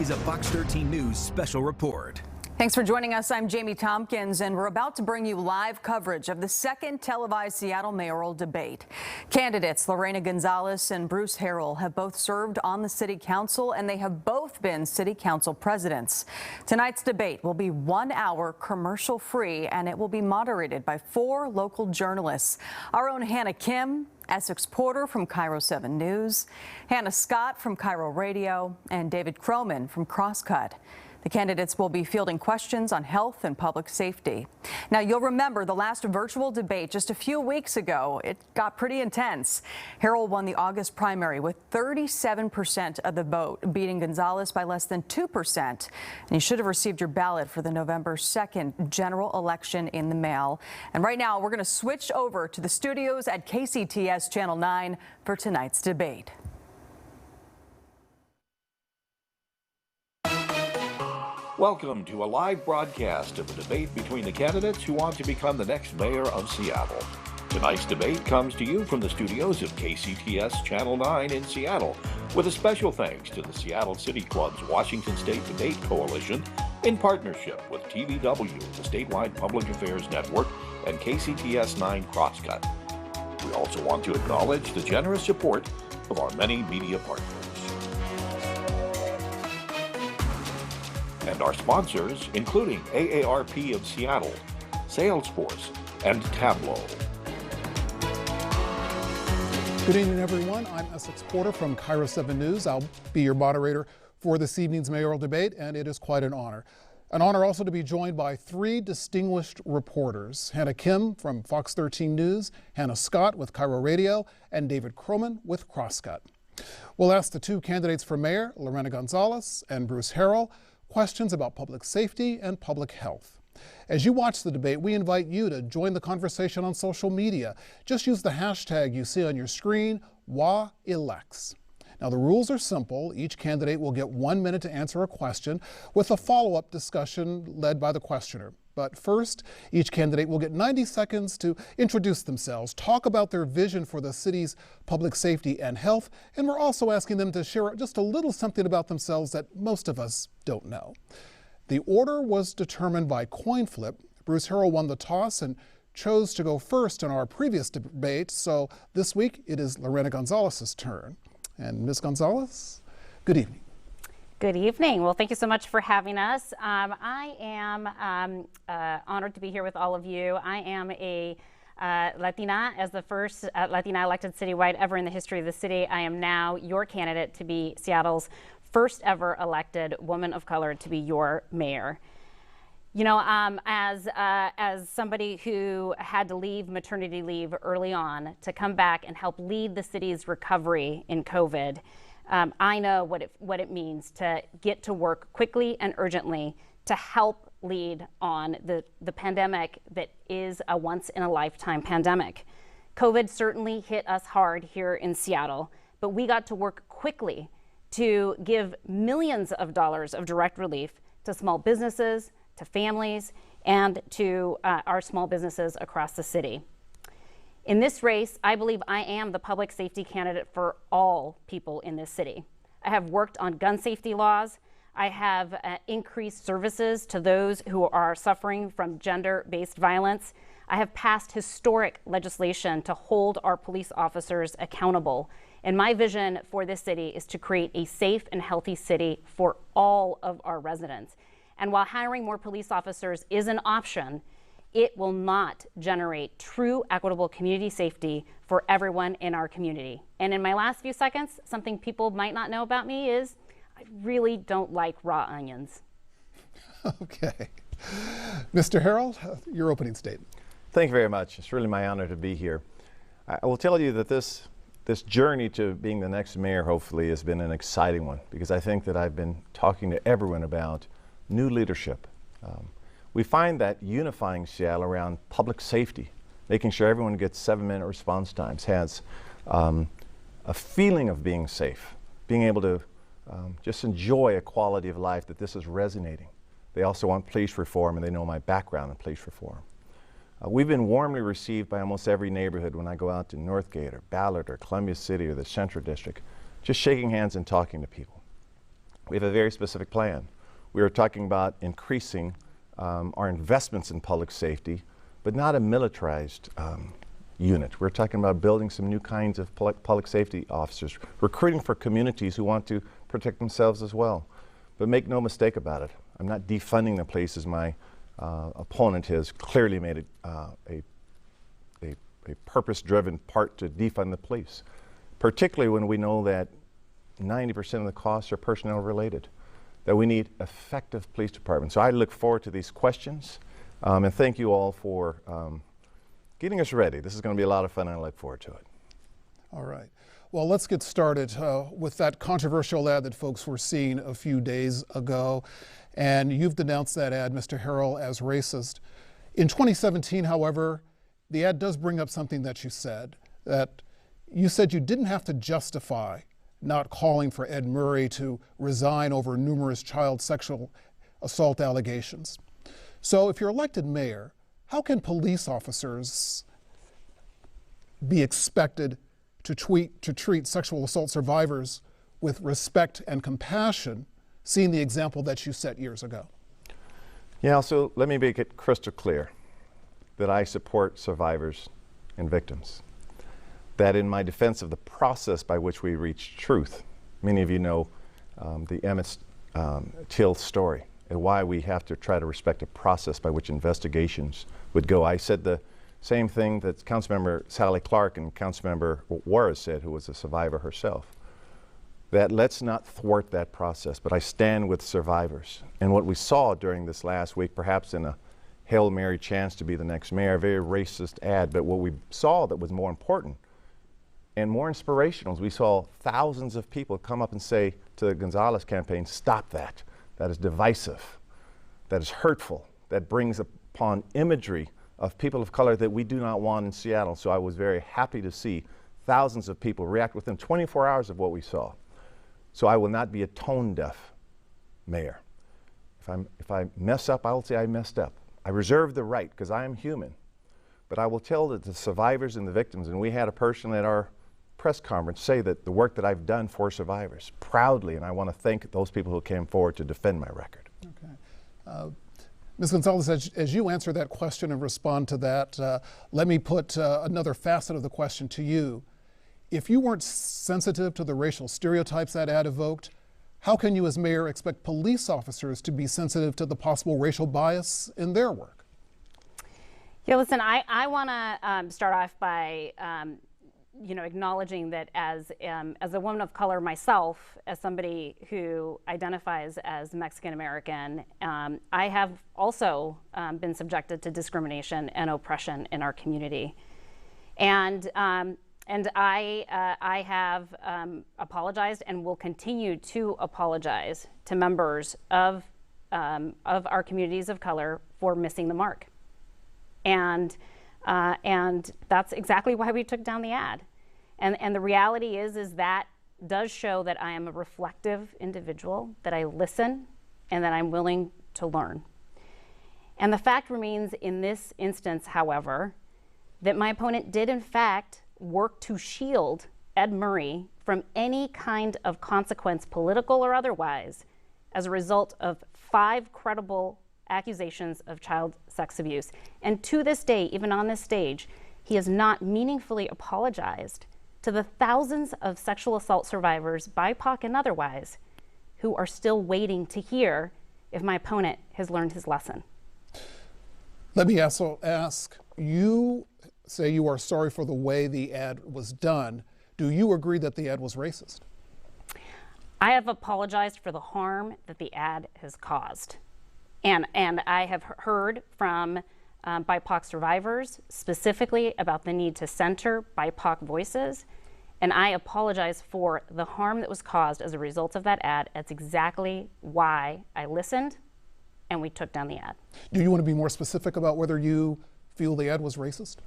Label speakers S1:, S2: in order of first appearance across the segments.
S1: is a Fox 13 News special report.
S2: Thanks for joining us. I'm Jamie Tompkins, and we're about to bring you live coverage of the second televised Seattle mayoral debate. Candidates Lorena Gonzalez and Bruce Harrell have both served on the city council, and they have both been city council presidents. Tonight's debate will be 1 hour commercial free, and it will be moderated by 4 local journalists. Our own Hannah Kim, Essex Porter from KIRO 7 News, Hannah Scott from KIRO Radio, and David Croman from Crosscut. The candidates will be fielding questions on health and public safety. Now, you'll remember the last virtual debate just a few weeks ago. It got pretty intense. Harrell won the August primary with 37% of the vote, beating Gonzalez by less than 2%. And you should have received your ballot for the November 2nd general election in the mail. And right now, we're going to switch over to the studios at KCTS Channel 9 for tonight's debate.
S3: Welcome to a live broadcast of the debate between the candidates who want to become the next mayor of Seattle. Tonight's debate comes to you from the studios of KCTS Channel 9 in Seattle, with a special thanks to the Seattle City Club's Washington State Debate Coalition in partnership with TVW, the statewide public affairs network, and KCTS 9 Crosscut. We also want to acknowledge the generous support of our many media partners. And our sponsors, including AARP of Seattle, Salesforce, and Tableau.
S4: Good evening, everyone. I'm Essex Porter from KIRO 7 News. I'll be your moderator for this evening's mayoral debate, and it is quite an honor. An honor also to be joined by 3 distinguished reporters: Hannah Kim from Fox 13 News, Hannah Scott with KIRO Radio, and David Croman with Crosscut. We'll ask the 2 candidates for mayor, Lorena Gonzalez and Bruce Harrell, questions about public safety and public health. As you watch the debate, we invite you to join the conversation on social media. Just use the hashtag you see on your screen, WAElects. Now, the rules are simple. Each candidate will get 1 minute to answer a question with a follow-up discussion led by the questioner. But first, each candidate will get 90 seconds to introduce themselves, talk about their vision for the city's public safety and health, and we're also asking them to share just a little something about themselves that most of us don't know. The order was determined by coin flip. Bruce Harrell won the toss and chose to go first in our previous debate, so this week it is Lorena Gonzalez's turn. And Ms. Gonzalez, good evening.
S5: Good evening. Well, thank you so much for having us. I am honored to be here with all of you. I am a Latina, as the first Latina elected citywide ever in the history of the city. I am now your candidate to be Seattle's first ever elected woman of color to be your mayor. You know, as somebody who had to leave maternity leave early on to come back and help lead the city's recovery in COVID, I know what it means to get to work quickly and urgently to help lead on the pandemic that is a once-in-a-lifetime pandemic. COVID certainly hit us hard here in Seattle, but we got to work quickly to give millions of dollars of direct relief to small businesses, to families, and to our small businesses across the city. In this race, I believe I am the public safety candidate for all people in this city. I have worked on gun safety laws. I have increased services to those who are suffering from gender-based violence. I have passed historic legislation to hold our police officers accountable. And my vision for this city is to create a safe and healthy city for all of our residents. And while hiring more police officers is an option, it will not generate true equitable community safety for everyone in our community. And in my last few seconds, something people might not know about me is I really don't like raw onions.
S4: Okay. Mr. Harrell, your opening statement.
S6: Thank you very much. It's really my honor to be here. I will tell you that this journey to being the next mayor, hopefully, has been an exciting one, because I think that I've been talking to everyone about new leadership. We find that unifying Seattle around public safety, making sure everyone gets 7-minute response times, has a feeling of being safe, being able to just enjoy a quality of life, that this is resonating. They also want police reform, and they know my background in police reform. We've been warmly received by almost every neighborhood when I go out to Northgate or Ballard or Columbia City or the Central District, just shaking hands and talking to people. We have a very specific plan. We are talking about increasing our investments in public safety, but not a militarized unit. We're talking about building some new kinds of public safety officers, recruiting for communities who want to protect themselves as well. But make no mistake about it, I'm not defunding the police as my opponent has clearly made it a purpose-driven part to defund the police, particularly when we know that 90% of the costs are personnel related, that we need effective police departments. So I look forward to these questions, and thank you all for getting us ready. This is going to be a lot of fun, and I look forward to it.
S4: All right. Well, let's get started with that controversial ad that folks were seeing a few days ago. And you've denounced that ad, Mr. Harrell, as racist. In 2017, however, the ad does bring up something that you said you didn't have to justify not calling for Ed Murray to resign over numerous child sexual assault allegations. So if you're elected mayor, how can police officers be expected to treat sexual assault survivors with respect and compassion, seeing the example that you set years ago?
S6: Yeah, so let me make it crystal clear that I support survivors and victims. That in my defense of the process by which we reach truth, many of you know the Emmett Till story and why we have to try to respect a process by which investigations would go. I said the same thing that Councilmember Sally Clark and Councilmember Juarez said, who was a survivor herself, that let's not thwart that process, but I stand with survivors. And what we saw during this last week, perhaps in a Hail Mary chance to be the next mayor, a very racist ad, but what we saw that was more important and more inspirational is we saw thousands of people come up and say to the Gonzalez campaign, stop that. That is divisive, that is hurtful, that brings upon imagery of people of color that we do not want in Seattle. So I was very happy to see thousands of people react within 24 hours of what we saw. So I will not be a tone-deaf mayor. If I mess up, I will say I messed up. I reserve the right, because I am human. But I will tell that the survivors and the victims, and we had a person at our press conference say that the work that I've done for survivors, proudly, and I want to thank those people who came forward to defend my record.
S4: Okay. Ms. Gonzalez, as you answer that question and respond to that, let me put another facet of the question to you. If you weren't sensitive to the racial stereotypes that ad evoked, how can you as mayor expect police officers to be sensitive to the possible racial bias in their work?
S5: Yeah, listen, I want to start off by acknowledging that as a woman of color myself, as somebody who identifies as Mexican American, I have also been subjected to discrimination and oppression in our community, and I have apologized and will continue to apologize to members of our communities of color for missing the mark. And that's exactly why we took down the ad. And the reality is that does show that I am a reflective individual, that I listen, and that I'm willing to learn. And the fact remains in this instance, however, that my opponent did in fact work to shield Ed Murray from any kind of consequence, political or otherwise, as a result of 5 credible accusations of child sex abuse. And to this day, even on this stage, he has not meaningfully apologized to the thousands of sexual assault survivors, BIPOC and otherwise, who are still waiting to hear if my opponent has learned his lesson.
S4: Let me also ask, you say you are sorry for the way the ad was done. Do you agree that the ad was racist?
S5: I have apologized for the harm that the ad has caused. And I have heard from BIPOC survivors specifically about the need to center BIPOC voices. And I apologize for the harm that was caused as a result of that ad. That's exactly why I listened and we took down the ad.
S4: Do you want to be more specific about whether you feel the ad was racist?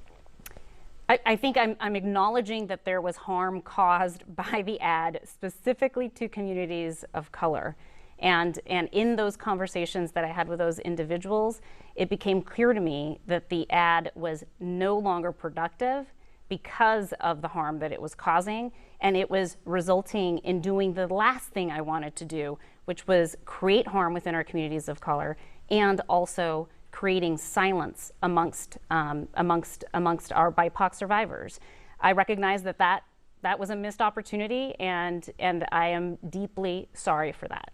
S5: I think I'm acknowledging that there was harm caused by the ad specifically to communities of color. And in those conversations that I had with those individuals, it became clear to me that the ad was no longer productive because of the harm that it was causing. And it was resulting in doing the last thing I wanted to do, which was create harm within our communities of color and also creating silence amongst our BIPOC survivors. I recognize that was a missed opportunity, and I am deeply sorry for that.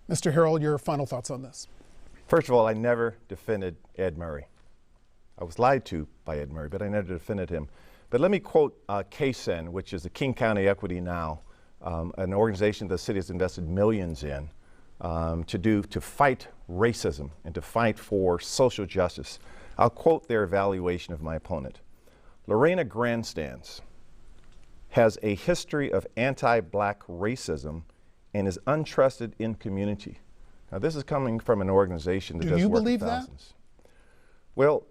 S4: Mr. Harrell, your final thoughts on this?
S6: First of all, I never defended Ed Murray. I was lied to by Ed Murray, but I never defended him. But let me quote KSEN, which is the King County Equity Now, an organization the city has invested millions in to fight racism and to fight for social justice. I'll quote their evaluation of my opponent. Lorena grandstands, has a history of anti-black racism, and is untrusted in community. Now, this is coming from an organization that does work with thousands. Well,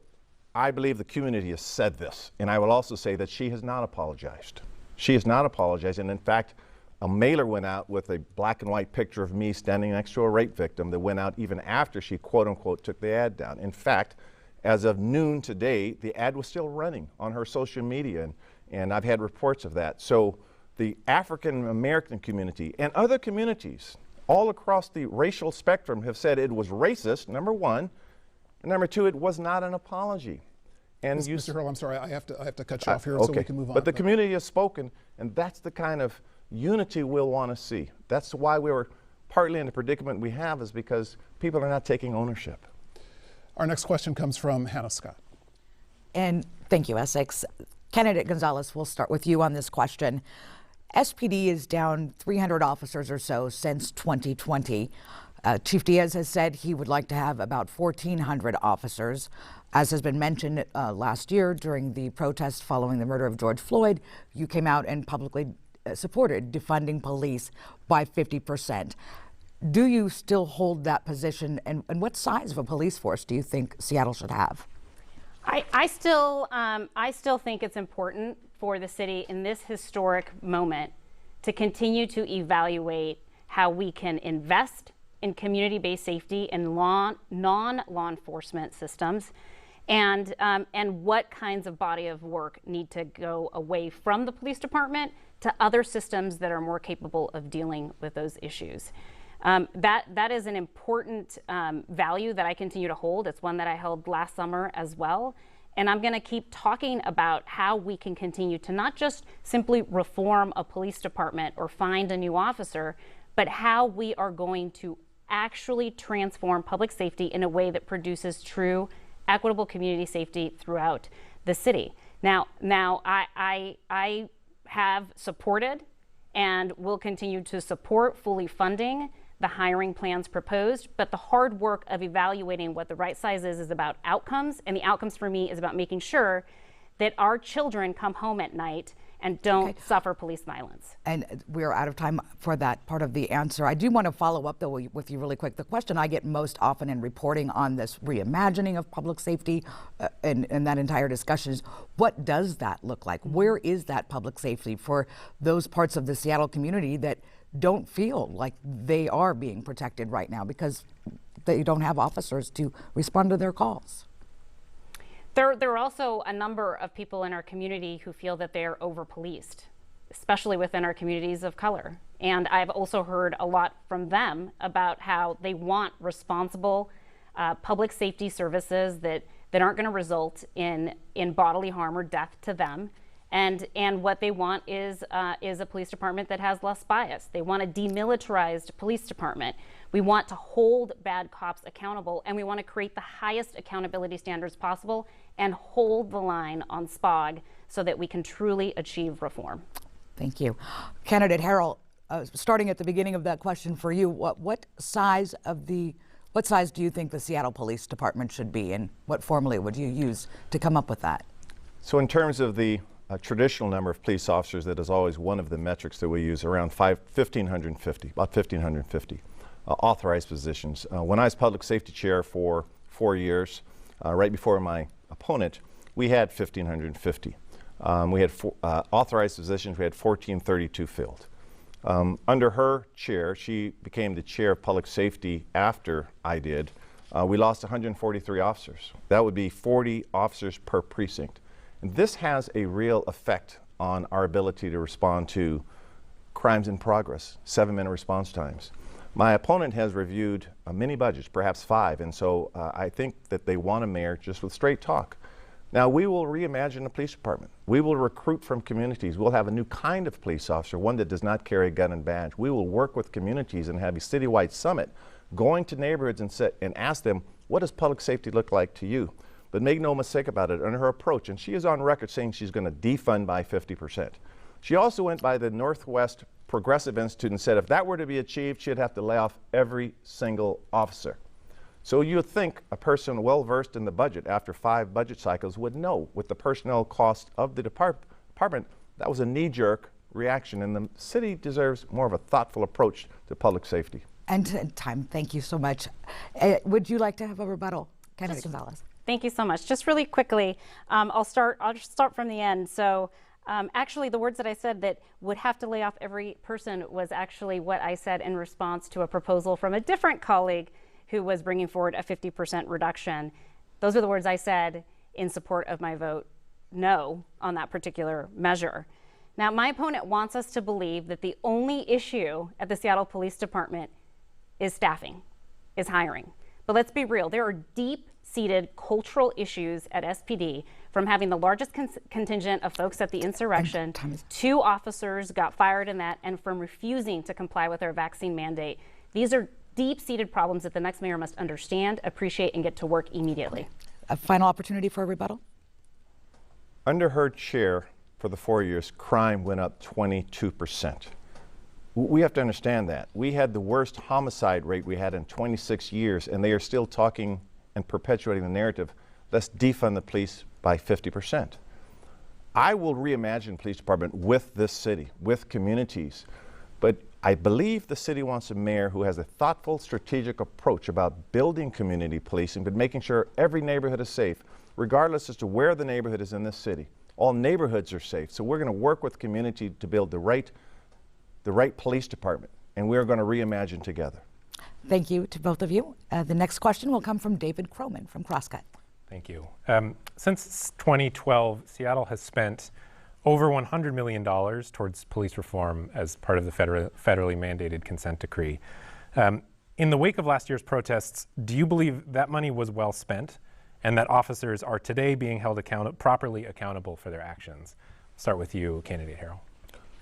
S6: I believe the community has said this, and I will also say that she has not apologized. She has not apologized, and in fact, a mailer went out with a black and white picture of me standing next to a rape victim that went out even after she, quote unquote, took the ad down. In fact, as of noon today, the ad was still running on her social media, and I've had reports of that. So the African American community and other communities all across the racial spectrum have said it was racist, number one, and number two, it was not an apology. And
S4: Mr. Harrell, I'm sorry, I have to cut you off here
S6: okay.
S4: so we can move on.
S6: But the community has spoken, and that's the kind of unity we'll want to see. That's why we were partly in the predicament we have, is because people are not taking ownership.
S4: Our next question comes from Hannah Scott.
S7: And thank you, Essex. Candidate Gonzalez, we'll start with you on this question. SPD is down 300 officers or so since 2020. Chief Diaz has said he would like to have about 1,400 officers. As has been mentioned last year during the protests following the murder of George Floyd, you came out and publicly supported defunding police by 50%. Do you still hold that position, and what size of a police force do you think Seattle should have?
S5: I still think it's important for the city in this historic moment to continue to evaluate how we can invest in community-based safety and non-law enforcement systems, and what kinds of body of work need to go away from the police department to other systems that are more capable of dealing with those issues. That is an important value that I continue to hold. It's one that I held last summer as well. And I'm going to keep talking about how we can continue to not just simply reform a police department or find a new officer, but how we are going to actually transform public safety in a way that produces true, equitable community safety throughout the city. Now I have supported and will continue to support fully funding the hiring plans proposed, but the hard work of evaluating what the right size is about outcomes, and the outcomes for me is about making sure that our children come home at night and don't suffer police violence.
S7: And we're out of time for that part of the answer. I do want to follow up, though, with you really quick. The question I get most often in reporting on this reimagining of public safety and that entire discussion is, what does that look like? Where is that public safety for those parts of the Seattle community that don't feel like they are being protected right now because they don't have officers to respond to their calls?
S5: There are also a number of people in our community who feel that they are over-policed, especially within our communities of color. And I've also heard a lot from them about how they want responsible public safety services that aren't going to result in bodily harm or death to them. And what they want is a police department that has less bias. They want a demilitarized police department. We want to hold bad cops accountable, and we want to create the highest accountability standards possible and hold the line on SPOG so that we can truly achieve reform.
S7: Thank you. Candidate Harrell, starting at the beginning of that question for you, what size do you think the Seattle Police Department should be, and what formula would you use to come up with that?
S6: So in terms of the traditional number of police officers, that is always one of the metrics that we use, around 1,550, about 1,550 authorized positions. When I was public safety chair for 4 years, right before my opponent, we had 1,550. We had authorized positions, we had 1,432 filled. Under her chair, she became the chair of public safety after I did. We lost 143 officers. That would be 40 officers per precinct. And this has a real effect on our ability to respond to crimes in progress, 7-minute response times. My opponent has reviewed many budgets, perhaps 5, and so I think that they want a mayor just with straight talk. Now, we will reimagine the police department. We will recruit from communities. We'll have a new kind of police officer, one that does not carry a gun and badge. We will work with communities and have a citywide summit going to neighborhoods and ask them, what does public safety look like to you? But make no mistake about it, in her approach, and she is on record saying she's going to defund by 50%. She also went by the Northwest Progressive Institute and said if that were to be achieved, she'd have to lay off every single officer. So you would think a person well-versed in the budget after 5 budget cycles would know with the personnel cost of the department, that was a knee-jerk reaction, and the city deserves more of a thoughtful approach to public safety.
S7: And time, thank you so much. Would you like to have a rebuttal, Candidate Gonzalez?
S5: Thank you so much. Just really quickly, I'll start from the end. So actually the words that I said that would have to lay off every person was actually what I said in response to a proposal from a different colleague who was bringing forward a 50% reduction. Those are the words I said in support of my vote no on that particular measure. Now, my opponent wants us to believe that the only issue at the Seattle Police Department is staffing, is hiring. But let's be real, there are deep-seated cultural issues at SPD, from having the largest contingent of folks at the insurrection, 2 officers got fired in that, and from refusing to comply with our vaccine mandate. These are deep-seated problems that the next mayor must understand, appreciate, and get to work immediately.
S7: A final opportunity for a rebuttal.
S6: Under her chair for the 4 years, crime went up 22%. We have to understand that. We had the worst homicide rate we had in 26 years, and they are still talking and perpetuating the narrative, let's defund the police by 50%. I will reimagine police department with this city, with communities, but I believe the city wants a mayor who has a thoughtful, strategic approach about building community policing, but making sure every neighborhood is safe, regardless as to where the neighborhood is in this city. All neighborhoods are safe. So we're going to work with community to build the right police department, and we're going to reimagine together.
S7: Thank you to both of you. The next question will come from David Croman from Crosscut.
S8: Thank you. Since 2012, Seattle has spent over $100 million towards police reform as part of the federally mandated consent decree. In the wake of last year's protests, do you believe that money was well spent and that officers are today being held properly accountable for their actions? I'll start with you, Candidate Harrell.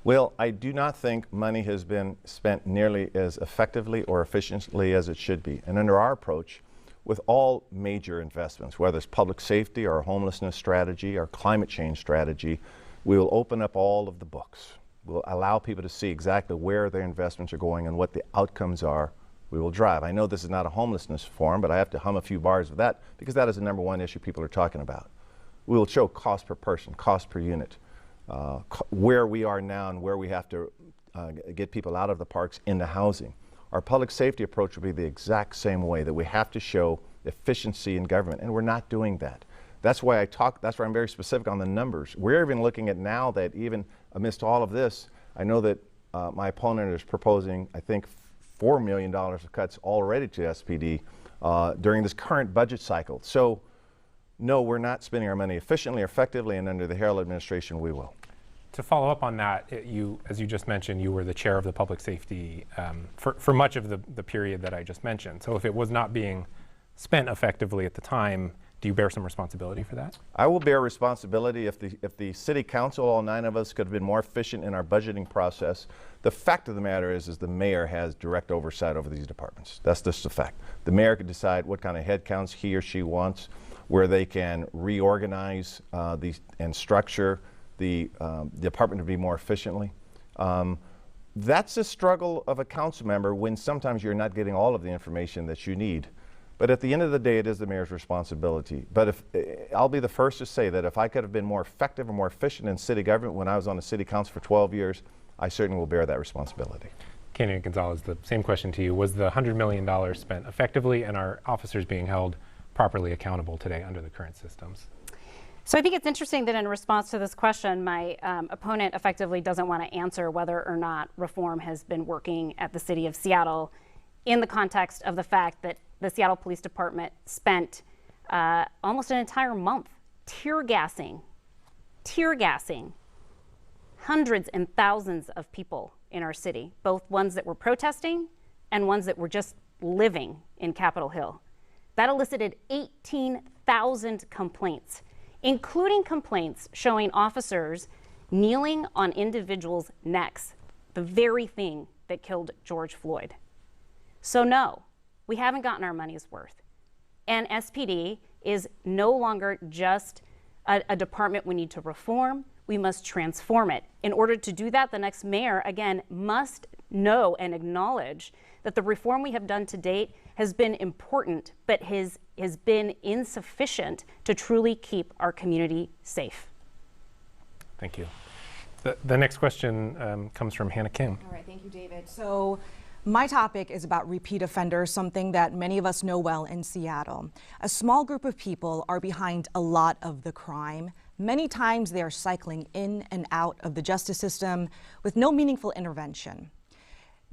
S6: Well, I do not think money has been spent nearly as effectively or efficiently as it should be. And under our approach, with all major investments, whether it's public safety, our homelessness strategy, our climate change strategy, we will open up all of the books. We'll allow people to see exactly where their investments are going and what the outcomes are we will drive. I know this is not a homelessness forum, but I have to hum a few bars of that because that is the #1 issue people are talking about. We will show cost per person, cost per unit, where we are now and where we have to get people out of the parks into housing. Our public safety approach will be the exact same way, that we have to show efficiency in government, and we're not doing that. That's why that's why I'm very specific on the numbers. We're even looking at now that even amidst all of this, I know that my opponent is proposing, I think, $4 million of cuts already to SPD during this current budget cycle. So, no, we're not spending our money efficiently or effectively, and under the Harrell administration, we will.
S8: To follow up on that, as you just mentioned, you were the chair of the public safety for much of the period that I just mentioned. So if it was not being spent effectively at the time, do you bear some responsibility for that?
S6: I will bear responsibility if the city council, all 9 of us, could have been more efficient in our budgeting process. The fact of the matter is the mayor has direct oversight over these departments. That's just a fact. The mayor can decide what kind of headcounts he or she wants, where they can reorganize and structure the department to be more efficiently. That's a struggle of a council member when sometimes you're not getting all of the information that you need. But at the end of the day, it is the mayor's responsibility. But I'll be the first to say that if I could have been more effective and more efficient in city government when I was on the city council for 12 years, I certainly will bear that responsibility.
S8: Candidate Gonzalez, the same question to you. Was the $100 million spent effectively, and are officers being held properly accountable today under the current systems?
S5: So I think it's interesting that in response to this question, my opponent effectively doesn't want to answer whether or not reform has been working at the city of Seattle in the context of the fact that the Seattle Police Department spent almost an entire month tear gassing hundreds and thousands of people in our city, both ones that were protesting and ones that were just living in Capitol Hill. That elicited 18,000 complaints, including complaints showing officers kneeling on individuals' necks, the very thing that killed George Floyd. So no, we haven't gotten our money's worth. And SPD is no longer just a department we need to reform, we must transform it. In order to do that, the next mayor, again, must know and acknowledge that the reform we have done to date has been important, but has been insufficient to truly keep our community safe.
S8: Thank you. The next question comes from Hannah Kim.
S9: All right, thank you, David. So my topic is about repeat offenders, something that many of us know well in Seattle. A small group of people are behind a lot of the crime. Many times they are cycling in and out of the justice system with no meaningful intervention.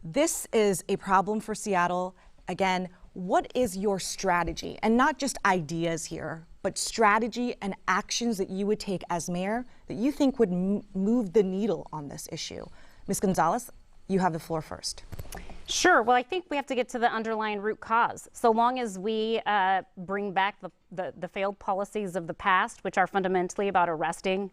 S9: This is a problem for Seattle. Again, what is your strategy? And not just ideas here, but strategy and actions that you would take as mayor that you think would move the needle on this issue. Ms. Gonzalez, you have the floor first.
S5: Sure. Well, I think we have to get to the underlying root cause. So long as we bring back the failed policies of the past, which are fundamentally about arresting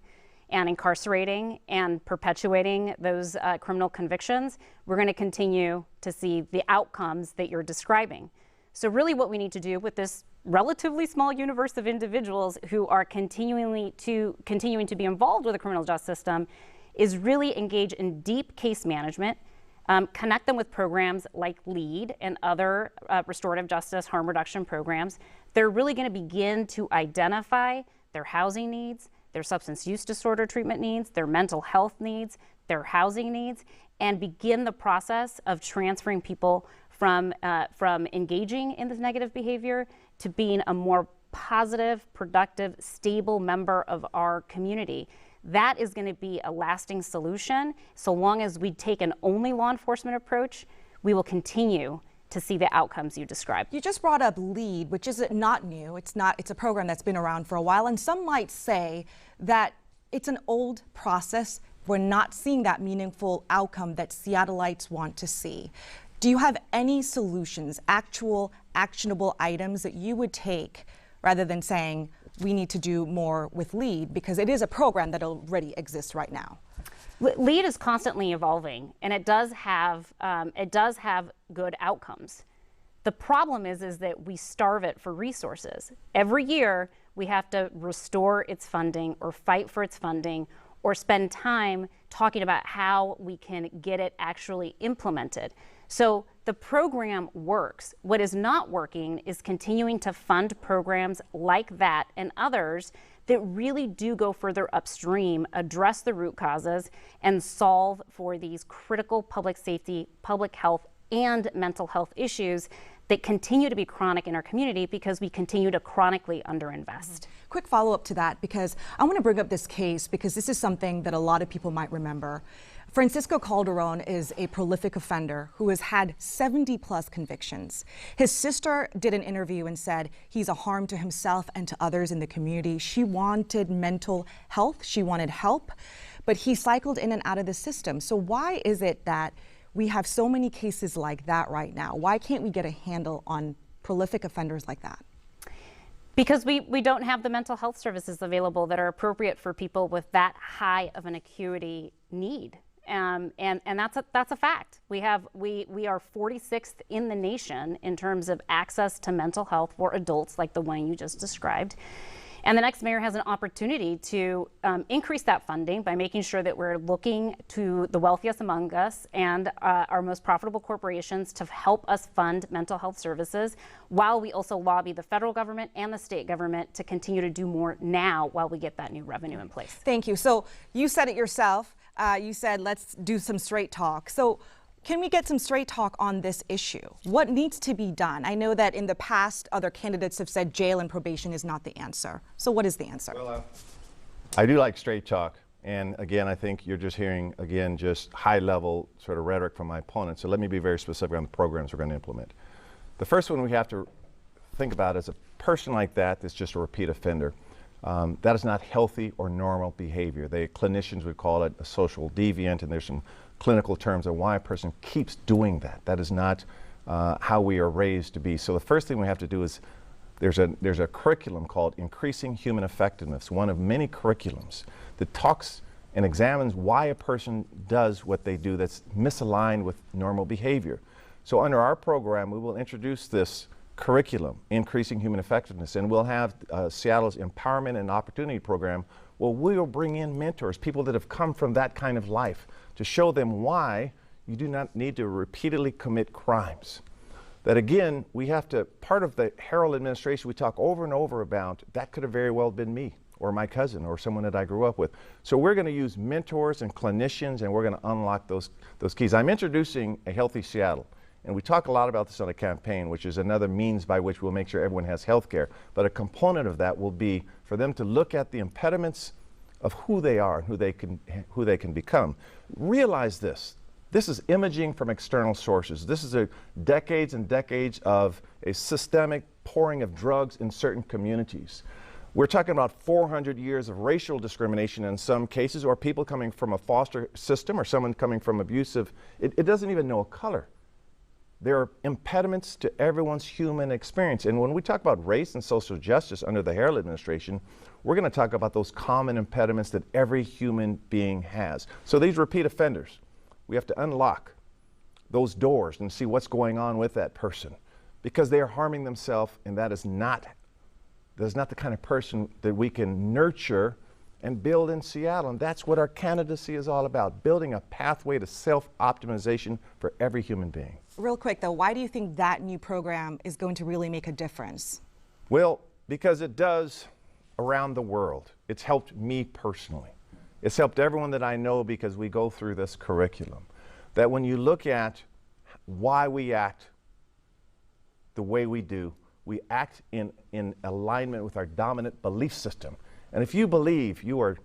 S5: and incarcerating and perpetuating those criminal convictions, we're going to continue to see the outcomes that you're describing. So really what we need to do with this relatively small universe of individuals who are continuing to be involved with the criminal justice system is really engage in deep case management, connect them with programs like LEAD and other restorative justice harm reduction programs. They're really going to begin to identify their housing needs, their substance use disorder treatment needs, their mental health needs, their housing needs, and begin the process of transferring people from engaging in this negative behavior to being a more positive, productive, stable member of our community. That is going to be a lasting solution. So long as we take an only law enforcement approach, we will continue to see the outcomes you described.
S9: You just brought up LEAD, which is not new. It's a program that's been around for a while, and some might say that it's an old process. We're not seeing that meaningful outcome that Seattleites want to see. Do you have any solutions, actual actionable items that you would take rather than saying we need to do more with LEAD, because it is a program that already exists right now?
S5: LEAD is constantly evolving, and it does have good outcomes. The problem is that we starve it for resources. Every year we have to restore its funding or fight for its funding or spend time talking about how we can get it actually implemented. So the program works. What is not working is continuing to fund programs like that and others that really do go further upstream, address the root causes, and solve for these critical public safety, public health, and mental health issues that continue to be chronic in our community because we continue to chronically underinvest.
S9: Quick follow-up to that, because I want to bring up this case because this is something that a lot of people might remember. Francisco Calderon is a prolific offender who has had 70+ convictions. His sister did an interview and said he's a harm to himself and to others in the community. She wanted mental health, she wanted help, but he cycled in and out of the system. So why is it that we have so many cases like that right now? Why can't we get a handle on prolific offenders like that?
S5: Because we don't have the mental health services available that are appropriate for people with that high of an acuity need. And that's a fact. We are 46th in the nation in terms of access to mental health for adults like the one you just described. And the next mayor has an opportunity to increase that funding by making sure that we're looking to the wealthiest among us and our most profitable corporations to help us fund mental health services, while we also lobby the federal government and the state government to continue to do more now while we get that new revenue in place.
S9: Thank you. So you said it yourself. You said let's do some straight talk. So can we get some straight talk on this issue? What needs to be done? I know that in the past, other candidates have said jail and probation is not the answer. So what is the answer?
S6: Well, I do like straight talk. And again, I think you're just hearing, again, just high level sort of rhetoric from my opponent. So let me be very specific on the programs we're going to implement. The first one we have to think about is a person like that that's just a repeat offender. That is not healthy or normal behavior. Clinicians would call it a social deviant, and there's some clinical terms of why a person keeps doing that. That is not how we are raised to be. So the first thing we have to do is there's a curriculum called Increasing Human Effectiveness, one of many curriculums that talks and examines why a person does what they do that's misaligned with normal behavior. So under our program, we will introduce this curriculum, Increasing Human Effectiveness, and we'll have Seattle's Empowerment and Opportunity Program, where we'll bring in mentors, people that have come from that kind of life, to show them why you do not need to repeatedly commit crimes. That again, we have to, part of the Harrell administration we talk over and over about, that could have very well been me or my cousin or someone that I grew up with. So we're going to use mentors and clinicians, and we're going to unlock those keys. I'm introducing a Healthy Seattle, and we talk a lot about this on a campaign, which is another means by which we'll make sure everyone has health care. But a component of that will be for them to look at the impediments of who they are and who they can become. Realize this. This is imaging from external sources. This is decades and decades of a systemic pouring of drugs in certain communities. We're talking about 400 years of racial discrimination in some cases, or people coming from a foster system, or someone coming from abusive. It doesn't even know a color. There are impediments to everyone's human experience. And when we talk about race and social justice under the Harrell administration, we're going to talk about those common impediments that every human being has. So these repeat offenders, we have to unlock those doors and see what's going on with that person, because they are harming themselves, and that is not the kind of person that we can nurture and build in Seattle. And that's what our candidacy is all about, building a pathway to self-optimization for every human being.
S9: Real quick though, why do you think that new program is going to really make a difference?
S6: Well, because it does around the world. It's helped me personally. It's helped everyone that I know, because we go through this curriculum. That when you look at why we act the way we do, we act in alignment with our dominant belief system. And if you believe you are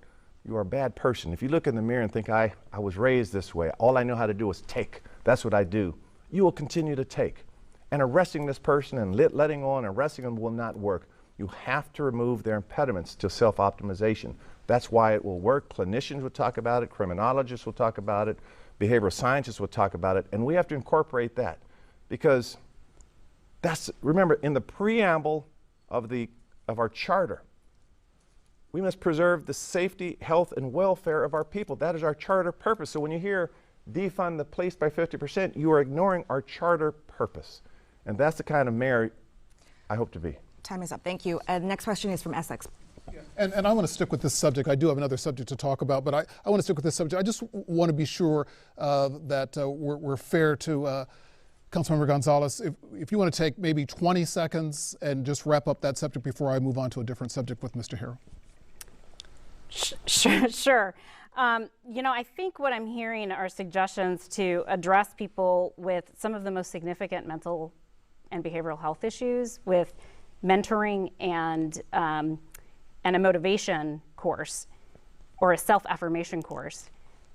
S6: a bad person, if you look in the mirror and think, I was raised this way, all I know how to do is take, that's what I do, you will continue to take. And arresting this person and letting go and arresting them will not work. You have to remove their impediments to self-optimization. That's why it will work. Clinicians will talk about it, criminologists will talk about it, behavioral scientists will talk about it, and we have to incorporate that. Because remember, in the preamble of our charter, we must preserve the safety, health, and welfare of our people. That is our charter purpose. So when you hear defund the police by 50%, you are ignoring our charter purpose. And that's the kind of mayor I hope to be.
S9: Time is up. Thank you. Next question is from Essex.
S4: And I want to stick with this subject. I do have another subject to talk about, but I want to stick with this subject. I just want to be sure that we're fair to Councilmember Gonzalez. If you want to take maybe 20 seconds and just wrap up that subject before I move on to a different subject with Mr. Harrell.
S5: Sure. You know, I think what I'm hearing are suggestions to address people with some of the most significant mental and behavioral health issues with mentoring and a motivation course or a self-affirmation course.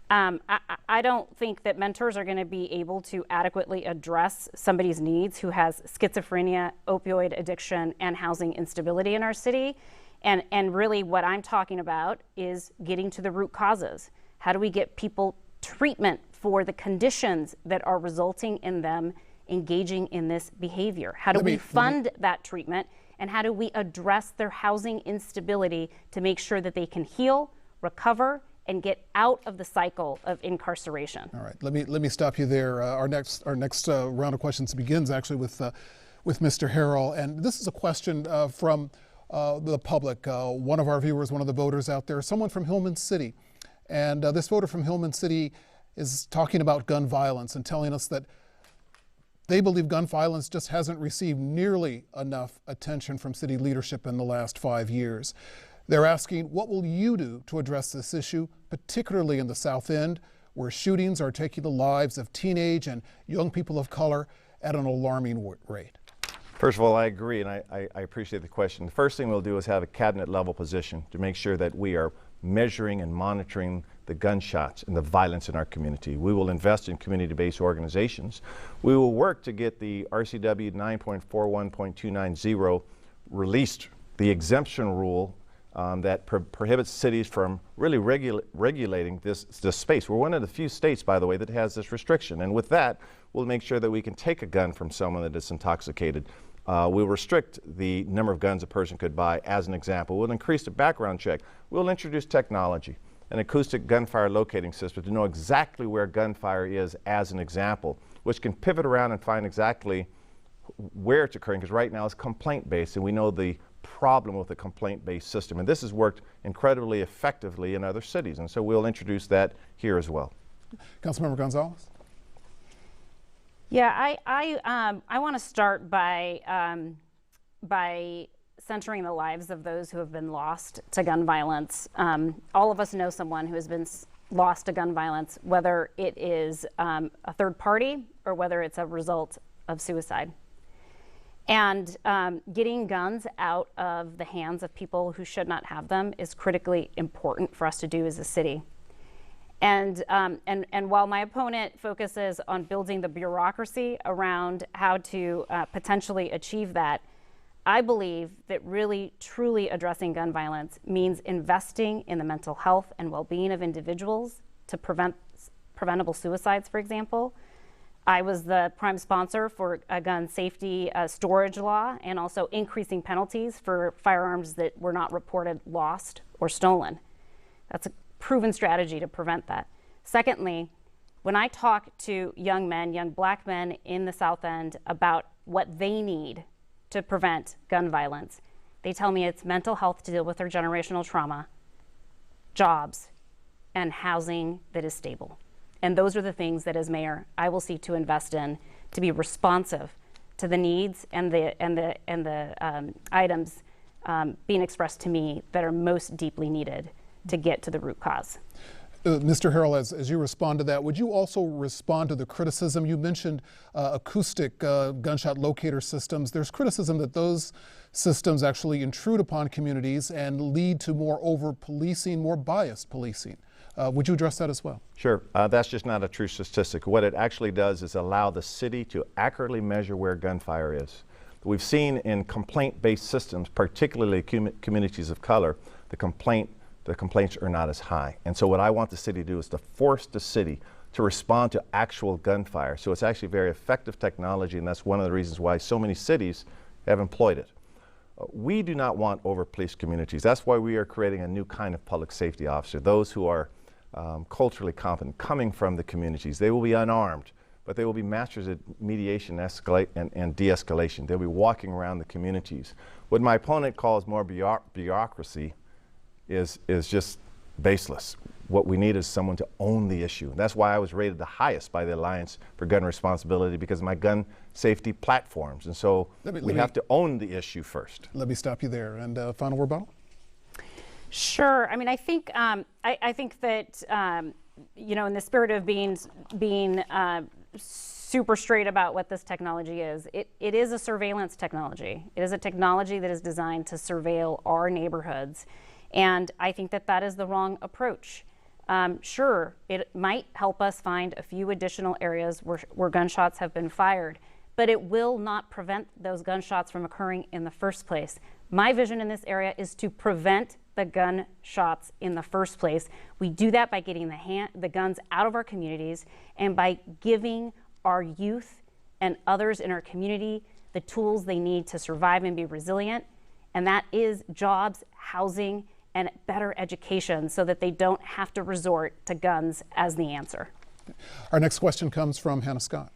S5: I don't think that mentors are going to be able to adequately address somebody's needs who has schizophrenia, opioid addiction, and housing instability in our city. And really what I'm talking about is getting to the root causes. How do we get people treatment for the conditions that are resulting in them engaging in this behavior? How do we fund that treatment? And how do we address their housing instability to make sure that they can heal, recover, and get out of the cycle of incarceration?
S4: All right, let me stop you there. Our next round of questions begins actually with Mr. Harrell, and this is a question from the public. One of our viewers, one of the voters out there, someone from Hillman City, and this voter from Hillman City is talking about gun violence and telling us that they believe gun violence just hasn't received nearly enough attention from city leadership in the last 5 years. They're asking, what will you do to address this issue, particularly in the South End, where shootings are taking the lives of teenage and young people of color at an alarming rate?
S6: First of all, I agree, and I appreciate the question. The first thing we'll do is have a cabinet level position to make sure that we are measuring and monitoring the gunshots and the violence in our community. We will invest in community-based organizations. We will work to get the RCW 9.41.290 released, the exemption rule that prohibits cities from really regulating this space. We're one of the few states, by the way, that has this restriction. And with that, we'll make sure that we can take a gun from someone that is intoxicated. We'll restrict the number of guns a person could buy, as an example. We'll increase the background check. We'll introduce technology, an acoustic gunfire locating system to know exactly where gunfire is, as an example, which can pivot around and find exactly where it's occurring, because right now it's complaint-based, and we know the problem with the complaint-based system. And this has worked incredibly effectively in other cities, and so we'll introduce that here as well.
S4: Councilmember Gonzalez?
S5: Yeah, I want to start by centering the lives of those who have been lost to gun violence. All of us know someone who has been lost to gun violence, whether it is a third party or whether it's a result of suicide. And getting guns out of the hands of people who should not have them is critically important for us to do as a city. And while my opponent focuses on building the bureaucracy around how to potentially achieve that, I believe that really, truly addressing gun violence means investing in the mental health and well-being of individuals to prevent preventable suicides, for example. I was the prime sponsor for a gun safety storage law, and also increasing penalties for firearms that were not reported lost or stolen. That's a proven strategy to prevent that. Secondly, when I talk to young men, young black men in the South End about what they need to prevent gun violence, they tell me it's mental health to deal with their generational trauma, jobs, and housing that is stable. And those are the things that, as mayor, I will seek to invest in to be responsive to the needs and the items being expressed to me that are most deeply needed to get to the root cause.
S4: Mr. Harrell, as you respond to that, would you also respond to the criticism? You mentioned acoustic gunshot locator systems. There's criticism that those systems actually intrude upon communities and lead to more over-policing, more biased policing. Would you address that as well?
S6: Sure. That's just not a true statistic. What it actually does is allow the city to accurately measure where gunfire is. We've seen in complaint-based systems, particularly communities of color, the complaints are not as high. And so what I want the city to do is to force the city to respond to actual gunfire. So it's actually very effective technology, and that's one of the reasons why so many cities have employed it. We do not want over-policed communities. That's why we are creating a new kind of public safety officer, those who are culturally competent, coming from the communities. They will be unarmed, but they will be masters at mediation and de-escalation. They'll be walking around the communities. What my opponent calls more bureaucracy is just baseless. What we need is someone to own the issue. That's why I was rated the highest by the Alliance for Gun Responsibility, because of my gun safety platforms. And so we have to own the issue first. Let me stop you there. And final rebuttal?
S5: Sure. I mean, I think I think that you know, in the spirit of being super straight about what this technology is, it is a surveillance technology. It is a technology that is designed to surveil our neighborhoods, and I think that that is the wrong approach. Sure, it might help us find a few additional areas where gunshots have been fired, but it will not prevent those gunshots from occurring in the first place. My vision in this area is to prevent the gunshots in the first place. We do that by getting the guns out of our communities and by giving our youth and others in our community the tools they need to survive and be resilient. And that is jobs, housing, and better education so that they don't have to resort to guns as the answer.
S4: Our next question comes from Hannah Scott.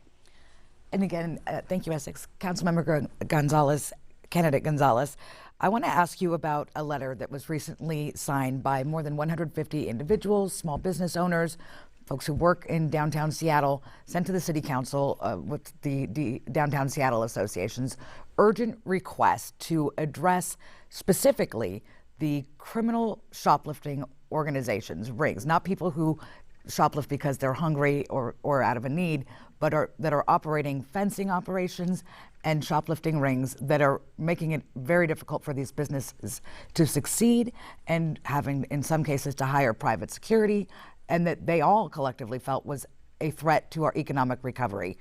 S7: And again, thank you, Essex. Councilmember Gonzalez, candidate Gonzalez, I want to ask you about a letter that was recently signed by more than 150 individuals, small business owners, folks who work in downtown Seattle, sent to the City Council with the Downtown Seattle Association's urgent request to address specifically the criminal shoplifting organizations, rings, not people who shoplift because they're hungry or out of a need, but that are operating fencing operations and shoplifting rings that are making it very difficult for these businesses to succeed and having, in some cases, to hire private security, and that they all collectively felt was a threat to our economic recovery.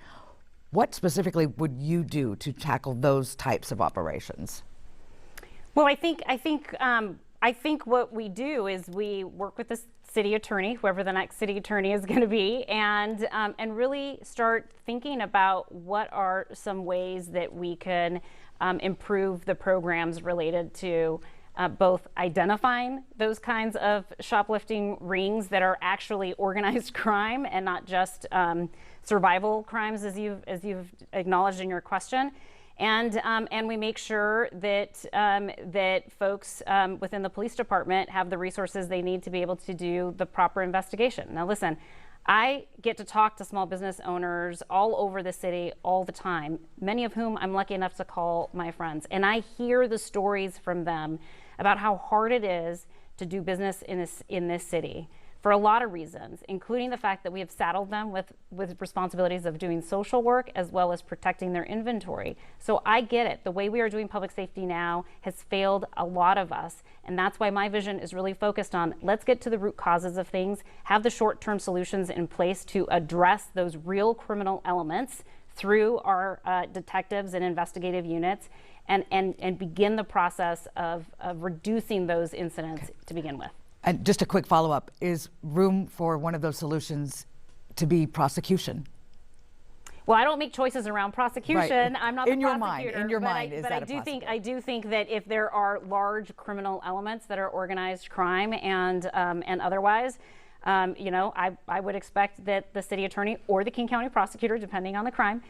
S7: What specifically would you do to tackle those types of operations?
S5: Well, I think I think what we do is we work with the city attorney, whoever the next city attorney is going to be, and really start thinking about what are some ways that we can improve the programs related to both identifying those kinds of shoplifting rings that are actually organized crime and not just survival crimes, as you've acknowledged in your question. And we make sure that that folks within the police department have the resources they need to be able to do the proper investigation. Now, listen, I get to talk to small business owners all over the city all the time, many of whom I'm lucky enough to call my friends, and I hear the stories from them about how hard it is to do business in this city, for a lot of reasons, including the fact that we have saddled them with responsibilities of doing social work as well as protecting their inventory. So I get it. The way we are doing public safety now has failed a lot of us. And that's why my vision is really focused on, let's get to the root causes of things, have the short-term solutions in place to address those real criminal elements through our detectives and investigative units, and begin the process of reducing those incidents to begin with.
S7: And just a quick follow-up, is room for one of those solutions to be prosecution?
S5: Well, I don't make choices around prosecution.
S7: Right.
S5: I'm not the prosecutor.
S7: In your mind, is that a possibility?
S5: I do think that if there are large criminal elements that are organized crime and otherwise, you know, I would expect that the city attorney or the King County prosecutor, depending on the crime,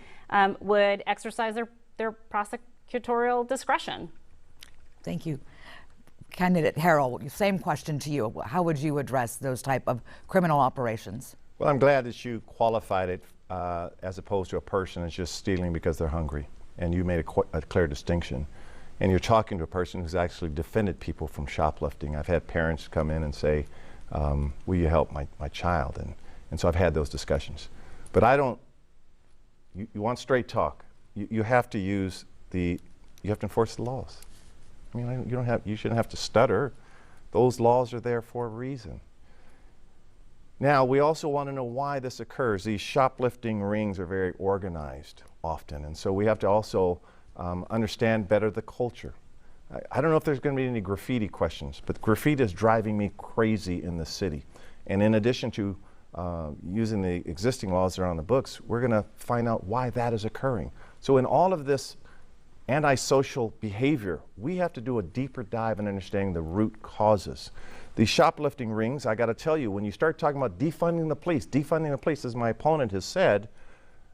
S5: would exercise their prosecutorial discretion.
S7: Thank you. Candidate Harrell, same question to you. How would you address those type of criminal operations?
S6: Well, I'm glad that you qualified it as opposed to a person that's just stealing because they're hungry. And you made a clear distinction. And you're talking to a person who's actually defended people from shoplifting. I've had parents come in and say, will you help my child? And so I've had those discussions. But I don't, you want straight talk. You have to you have to enforce the laws. I mean, you shouldn't have to stutter. Those laws are there for a reason. Now, we also want to know why this occurs. These shoplifting rings are very organized often, and so we have to also understand better the culture. I don't know if there's going to be any graffiti questions, but graffiti is driving me crazy in the city. And in addition to using the existing laws that are on the books, we're going to find out why that is occurring. So in all of this antisocial behavior, we have to do a deeper dive in understanding the root causes. These shoplifting rings, I got to tell you, when you start talking about defunding the police, as my opponent has said,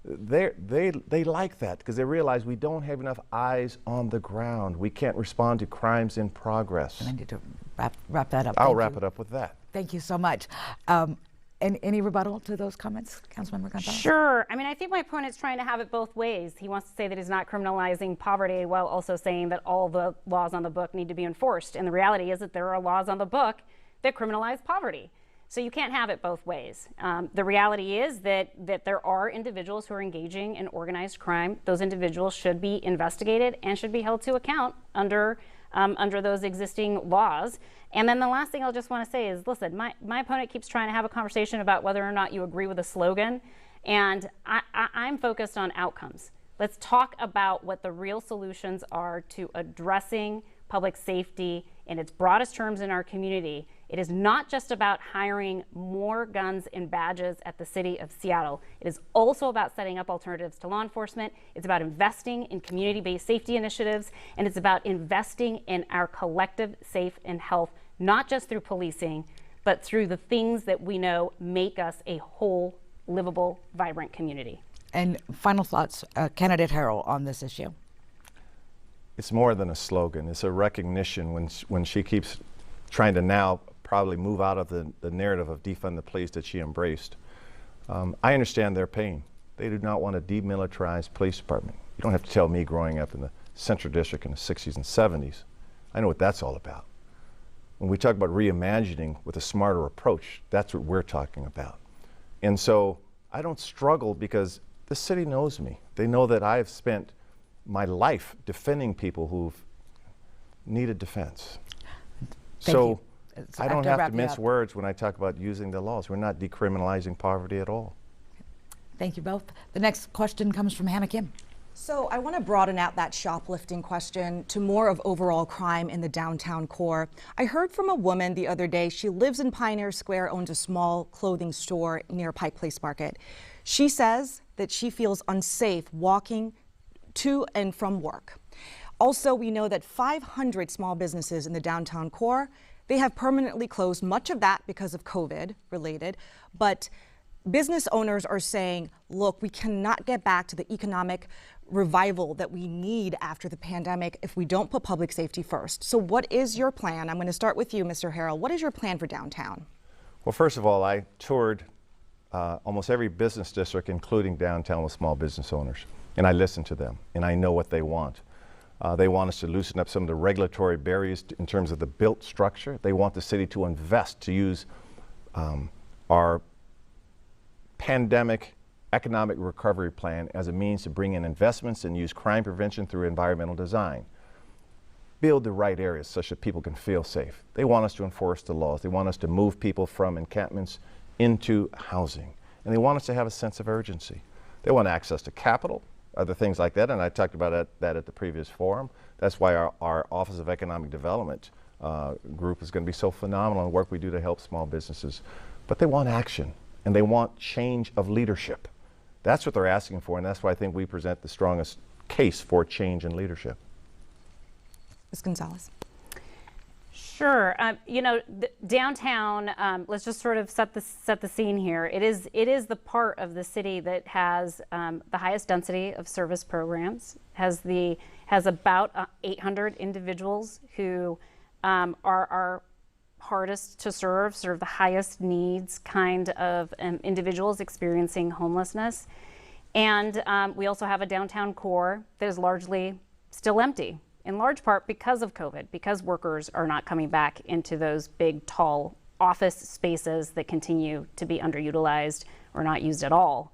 S6: they like that because they realize we don't have enough eyes on the ground. We can't respond to crimes in progress.
S7: And I need to wrap that up.
S6: I'll wrap it up with that.
S7: Thank you so much. And any rebuttal to those comments, Councilmember Gonzalez?
S5: Sure. I mean, I think my opponent's trying to have it both ways. He wants to say that he's not criminalizing poverty while also saying that all the laws on the book need to be enforced. And the reality is that there are laws on the book that criminalize poverty. So you can't have it both ways. The reality is that there are individuals who are engaging in organized crime. Those individuals should be investigated and should be held to account under those existing laws. And then the last thing I'll just want to say is, listen, my opponent keeps trying to have a conversation about whether or not you agree with a slogan, and I'm focused on outcomes. Let's talk about what the real solutions are to addressing public safety in its broadest terms in our community. It is not just about hiring more guns and badges at the city of Seattle. It is also about setting up alternatives to law enforcement. It's about investing in community-based safety initiatives, and it's about investing in our collective safe and health, not just through policing, but through the things that we know make us a whole, livable, vibrant community.
S7: And final thoughts, Candidate Harrell, on this issue.
S6: It's more than a slogan. It's a recognition when she keeps trying to now probably move out of the narrative of defund the police that she embraced. I understand their pain. They do not want a demilitarized police department. You don't have to tell me growing up in the Central District in the 60s and 70s. I know what that's all about. When we talk about reimagining with a smarter approach, that's what we're talking about. And so I don't struggle because the city knows me. They know that I've spent my life defending people who've needed defense. So I don't have to mince words when I talk about using the laws. We're not decriminalizing poverty at all.
S7: Thank you both. The next question comes from Hannah Kim.
S9: So I want to broaden out that shoplifting question to more of overall crime in the downtown core. I heard from a woman the other day. She lives in Pioneer Square, owns a small clothing store near Pike Place Market. She says that she feels unsafe walking to and from work. Also, we know that 500 small businesses in the downtown core, they have permanently closed, much of that because of COVID related, but business owners are saying, look, we cannot get back to the economic revival that we need after the pandemic if we don't put public safety first. So what is your plan? I'm going to start with you, Mr. Harrell. What is your plan for downtown?
S6: Well, first of all, I toured almost every business district, including downtown, with small business owners. And I listen to them, and I know what they want. They want us to loosen up some of the regulatory barriers in terms of the built structure. They want the city to invest, to use our pandemic economic recovery plan as a means to bring in investments and use crime prevention through environmental design. Build the right areas such that people can feel safe. They want us to enforce the laws. They want us to move people from encampments into housing. And they want us to have a sense of urgency. They want access to capital, other things like that, and I talked about that at the previous forum. That's why our Office of Economic Development group is going to be so phenomenal in the work we do to help small businesses. But they want action, and they want change of leadership. That's what they're asking for, and that's why I think we present the strongest case for change in leadership.
S9: Ms. Gonzalez.
S5: Sure. You know, downtown, let's just sort of set the scene here. It is the part of the city that has the highest density of service programs, has about 800 individuals who are hardest to serve the highest needs kind of individuals experiencing homelessness. And we also have a downtown core that is largely still empty, in large part because of COVID, because workers are not coming back into those big, tall office spaces that continue to be underutilized or not used at all.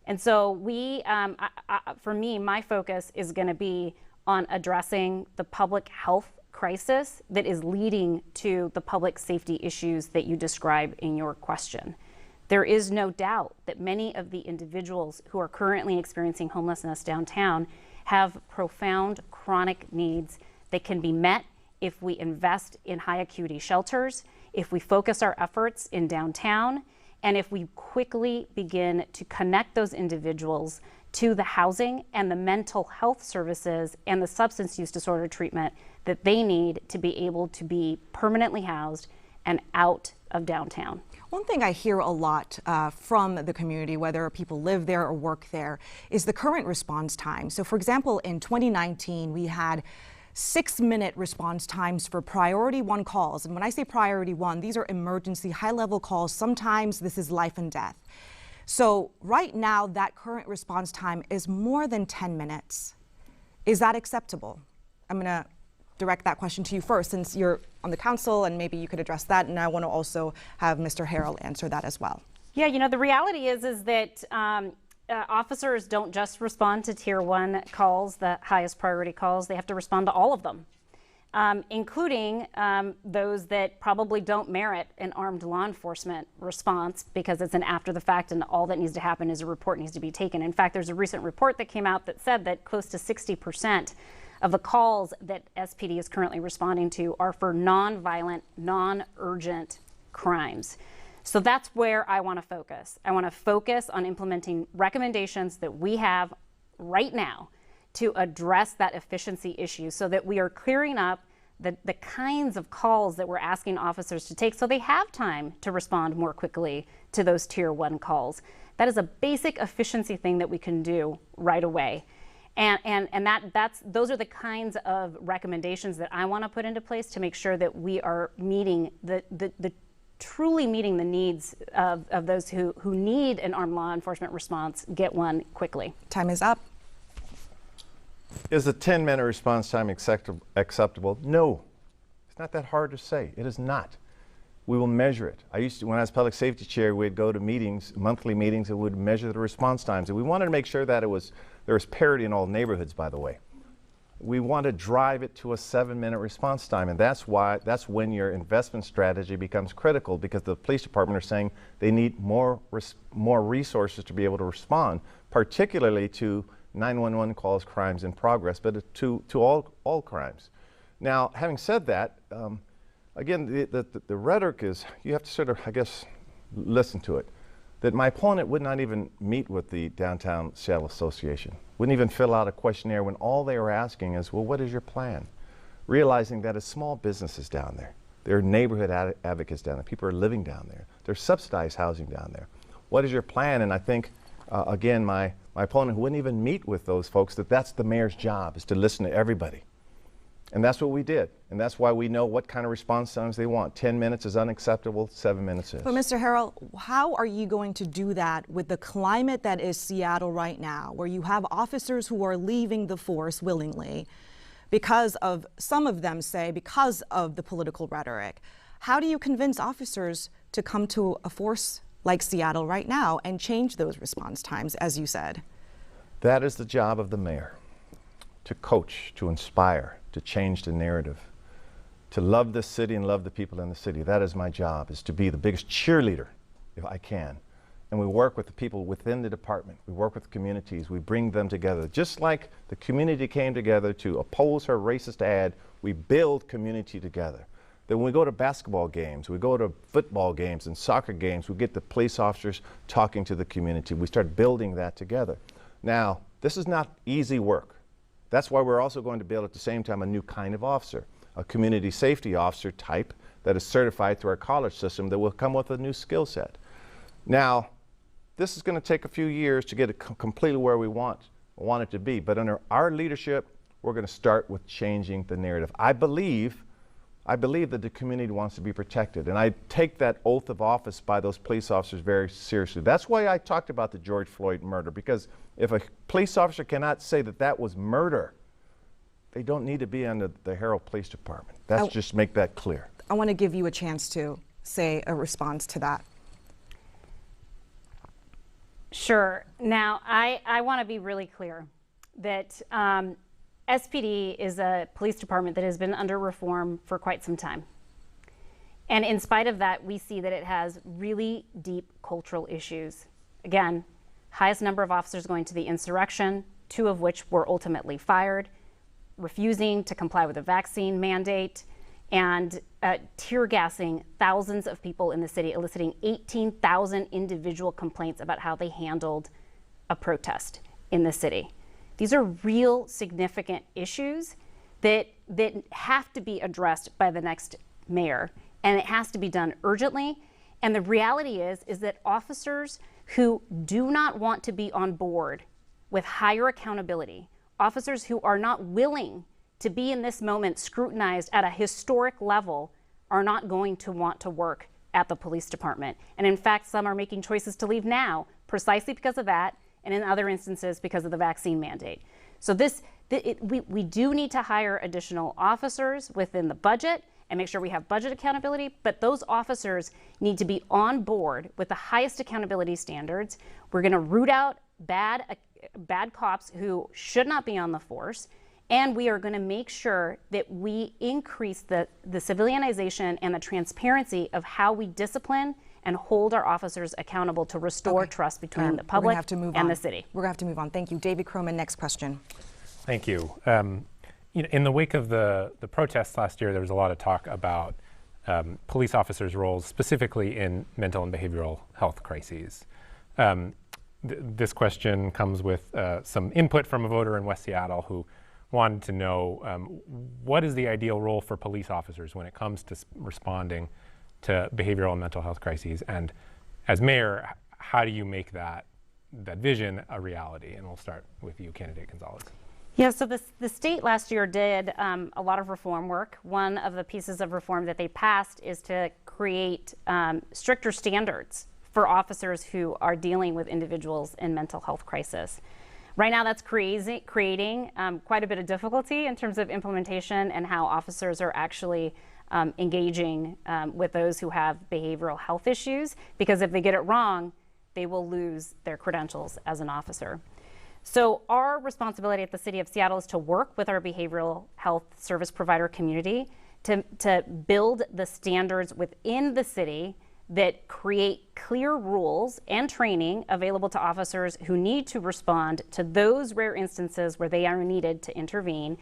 S5: And so for me, my focus is going to be on addressing the public health crisis that is leading to the public safety issues that you describe in your question. There is no doubt that many of the individuals who are currently experiencing homelessness downtown have profound chronic needs that can be met if we invest in high acuity shelters, if we focus our efforts in downtown, and if we quickly begin to connect those individuals to the housing and the mental health services and the substance use disorder treatment that they need to be able to be permanently housed and out of downtown.
S9: One thing I hear a lot from the community, whether people live there or work there, is the current response time. So for example, in 2019, we had 6-minute response times for priority 1 calls. And when I say priority 1, these are emergency high-level calls. Sometimes this is life and death. So right now, that current response time is more than 10 minutes. Is that acceptable? I'm going to direct that question to you first, since you're on the council, and maybe you could address that. And I want to also have Mr. Harrell answer that as well.
S5: Yeah, you know, the reality is that officers don't just respond to Tier 1 calls, the highest priority calls. They have to respond to all of them, including those that probably don't merit an armed law enforcement response because it's an after the fact and all that needs to happen is a report needs to be taken. In fact, there's a recent report that came out that said that close to 60% of the calls that SPD is currently responding to are for non-violent, non-urgent crimes. So that's where I want to focus. I want to focus on implementing recommendations that we have right now to address that efficiency issue so that we are clearing up the kinds of calls that we're asking officers to take so they have time to respond more quickly to those Tier 1 calls. That is a basic efficiency thing that we can do right away. And those are the kinds of recommendations that I want to put into place to make sure that we are meeting truly meeting the needs of those who need an armed law enforcement response, get one quickly.
S9: Time is up.
S6: Is the 10-minute response time acceptable? No. It's not that hard to say. It is not. We will measure it. When I was public safety chair, we'd go to meetings, monthly meetings, and we'd measure the response times. And we wanted to make sure that there was parity in all neighborhoods, by the way. We want to drive it to a 7-minute response time, and that's when your investment strategy becomes critical, because the police department are saying they need more resources to be able to respond, particularly to 911 calls crimes in progress, but to all crimes. Now, having said that, again, the rhetoric is, you have to sort of, I guess, listen to it, that my opponent would not even meet with the Downtown Seattle Association, wouldn't even fill out a questionnaire when all they were asking is, well, what is your plan? Realizing that it's small businesses down there. There are neighborhood advocates down there. People are living down there. There's subsidized housing down there. What is your plan? And I think, again, my opponent wouldn't even meet with those folks, that's the mayor's job, is to listen to everybody. And that's what we did. And that's why we know what kind of response times they want. 10 minutes is unacceptable, 7 minutes is.
S9: But Mr. Harrell, how are you going to do that with the climate that is Seattle right now, where you have officers who are leaving the force willingly because of, some of them say, because of the political rhetoric? How do you convince officers to come to a force like Seattle right now and change those response times, as you said?
S6: That is the job of the mayor, to coach, to inspire, to change the narrative, to love this city and love the people in the city. That is my job, is to be the biggest cheerleader, if I can. And we work with the people within the department. We work with communities. We bring them together. Just like the community came together to oppose her racist ad, we build community together. Then when we go to basketball games, we go to football games and soccer games, we get the police officers talking to the community. We start building that together. Now, this is not easy work. That's why we're also going to build at the same time a new kind of officer, a community safety officer type that is certified through our college system that will come with a new skill set. Now, this is going to take a few years to get it completely where we want it to be, but under our leadership, we're going to start with changing the narrative. I believe that the community wants to be protected, and I take that oath of office by those police officers very seriously. That's why I talked about the George Floyd murder, because if a police officer cannot say that that was murder, they don't need to be under the Harrell Police Department. That's just make that clear.
S9: I want to give you a chance to say a response to that.
S5: Sure. Now, I want to be really clear that SPD is a police department that has been under reform for quite some time. And in spite of that, we see that it has really deep cultural issues. Again, highest number of officers going to the insurrection, 2 of which were ultimately fired, refusing to comply with a vaccine mandate, and tear gassing thousands of people in the city, eliciting 18,000 individual complaints about how they handled a protest in the city. These are real significant issues that have to be addressed by the next mayor, and it has to be done urgently. And the reality is that officers who do not want to be on board with higher accountability, officers who are not willing to be in this moment scrutinized at a historic level, are not going to want to work at the police department. And in fact, some are making choices to leave now precisely because of that, and in other instances because of the vaccine mandate. So we do need to hire additional officers within the budget and make sure we have budget accountability, but those officers need to be on board with the highest accountability standards. We're going to root out bad cops who should not be on the force, and we are going to make sure that we increase the civilianization and the transparency of how we discipline and hold our officers accountable to restore trust between the public and the city.
S9: We're going to have to move on. Thank you. David Croman, next question.
S8: Thank you. In the wake of the protests last year, there was a lot of talk about police officers' roles, specifically in mental and behavioral health crises. This question comes with some input from a voter in West Seattle who wanted to know what is the ideal role for police officers when it comes to responding to behavioral and mental health crises, and as mayor, how do you make that vision a reality? And we'll start with you, candidate Gonzalez.
S5: Yeah, so the state last year did a lot of reform work. One of the pieces of reform that they passed is to create stricter standards for officers who are dealing with individuals in mental health crisis. Right now, that's creating quite a bit of difficulty in terms of implementation and how officers are actually engaging with those who have behavioral health issues, because if they get it wrong, they will lose their credentials as an officer. So our responsibility at the City of Seattle is to work with our behavioral health service provider community to build the standards within the city that create clear rules and training available to officers who need to respond to those rare instances where they are needed to intervene.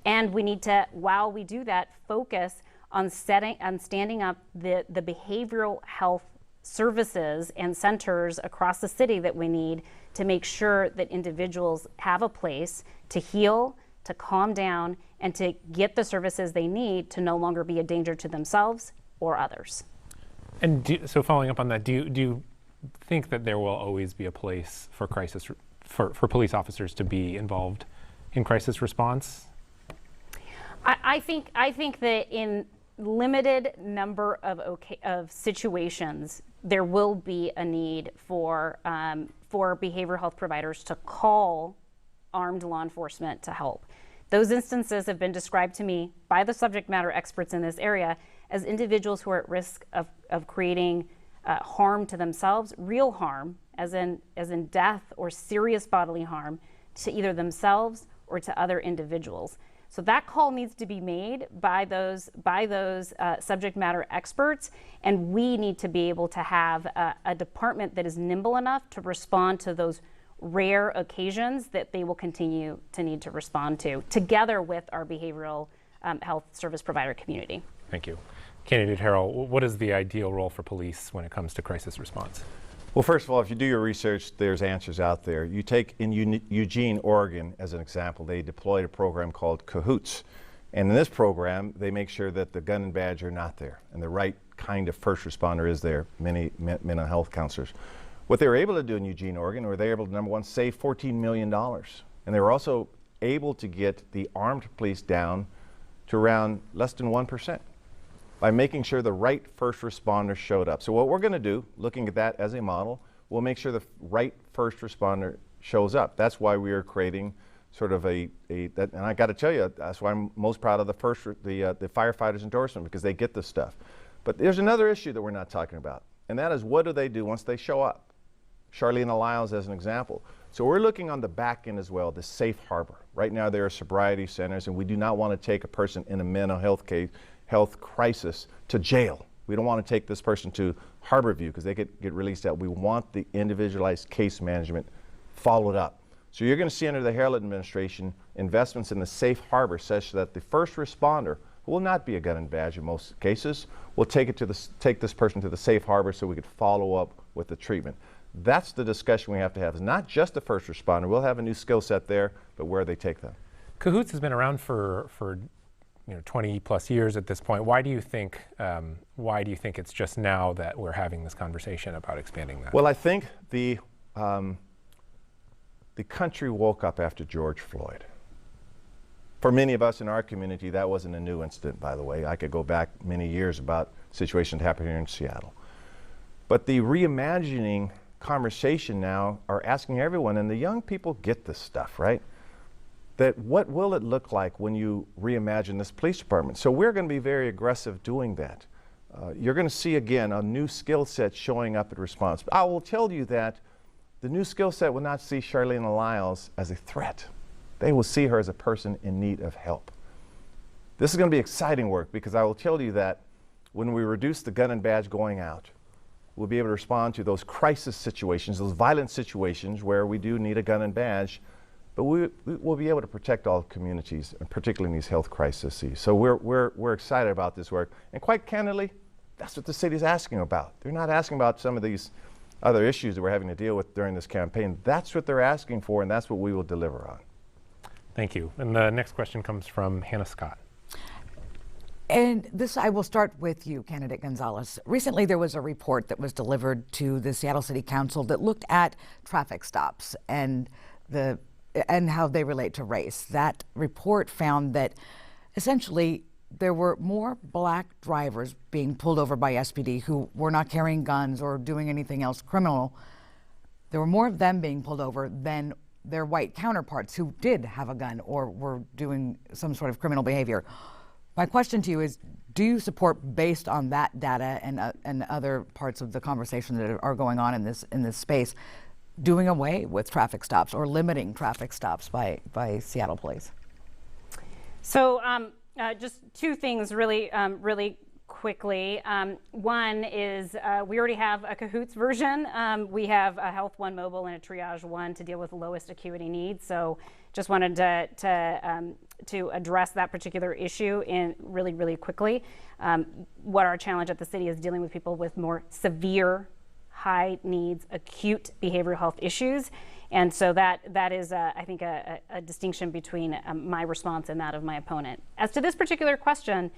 S5: And we need to, while we do that, focus on standing up the behavioral health services and centers across the city that we need to make sure that individuals have a place to heal, to calm down, and to get the services they need to no longer be a danger to themselves or others.
S8: And so following up on that, do you think that there will always be a place for for police officers to be involved in crisis response?
S5: I think that in limited number of situations, there will be a need for behavioral health providers to call armed law enforcement to help. Those instances have been described to me by the subject matter experts in this area as individuals who are at risk of creating harm to themselves, real harm, as in death or serious bodily harm to either themselves or to other individuals. So that call needs to be made by those subject matter experts, and we need to be able to have a department that is nimble enough to respond to those rare occasions that they will continue to need to respond to, together with our behavioral health service provider community.
S8: Thank you. Candidate Harrell, what is the ideal role for police when it comes to crisis response?
S6: Well, first of all, if you do your research, there's answers out there. You take in Eugene, Oregon, as an example, they deployed a program called Cahoots. And in this program, they make sure that the gun and badge are not there and the right kind of first responder is there, many mental health counselors. What they were able to do in Eugene, Oregon, were they able to, number one, save $14 million. And they were also able to get the armed police down to around less than 1%. By making sure the right first responder showed up. So what we're going to do, looking at that as a model, we'll make sure the right first responder shows up. That's why we are creating sort of and I got to tell you, that's why I'm most proud of the firefighters endorsement, because they get this stuff. But there's another issue that we're not talking about, and that is, what do they do once they show up? Charlene Lyles as an example. So we're looking on the back end as well, the safe harbor. Right now there are sobriety centers, and we do not want to take a person in a mental health crisis to jail. We don't want to take this person to Harborview because they could get released out. We want the individualized case management followed up. So you're going to see under the Harrell administration investments in the safe harbor such that the first responder, who will not be a gun and badge in most cases, will take this person to the safe harbor so we could follow up with the treatment. That's the discussion we have to have. It's not just the first responder. We'll have a new skill set there, but where they take them.
S8: Cahoots has been around for 20 plus years at this point. Why do you think it's just now that we're having this conversation about expanding that?
S6: Well, I think the country woke up after George Floyd. For many of us in our community, that wasn't a new incident, by the way. I could go back many years about situations that happened here in Seattle. But the reimagining conversation now are asking everyone, and the young people get this stuff, right? That what will it look like when you reimagine this police department? So we're going to be very aggressive doing that. You're going to see, again, a new skill set showing up at response. But I will tell you that the new skill set will not see Charlene Lyles as a threat. They will see her as a person in need of help. This is going to be exciting work, because I will tell you that when we reduce the gun and badge going out, we'll be able to respond to those crisis situations, those violent situations where we do need a gun and badge. But we'll be able to protect all communities, and particularly in these health crises. So we're excited about this work. And quite candidly, that's what the city's asking about. They're not asking about some of these other issues that we're having to deal with during this campaign. That's what they're asking for, and that's what we will deliver on.
S8: Thank you. And the next question comes from Hannah Scott.
S7: And this, I will start with you, Candidate Gonzalez. Recently, there was a report that was delivered to the Seattle City Council that looked at traffic stops and how they relate to race. That report found that essentially there were more black drivers being pulled over by SPD who were not carrying guns or doing anything else criminal. There were more of them being pulled over than their white counterparts who did have a gun or were doing some sort of criminal behavior. My question to you is, do you support, based on that data and other parts of the conversation that are going on in this space, doing away with traffic stops or limiting traffic stops by Seattle police?
S5: So just two things really quickly. One is we already have a Cahoots version. We have a Health One Mobile and a Triage One to deal with lowest acuity needs. So just wanted to address that particular issue in really quickly. What our challenge at the city is dealing with people with more severe, high needs, acute behavioral health issues. And so that is, I think, a distinction between my response and that of my opponent. As to this particular question,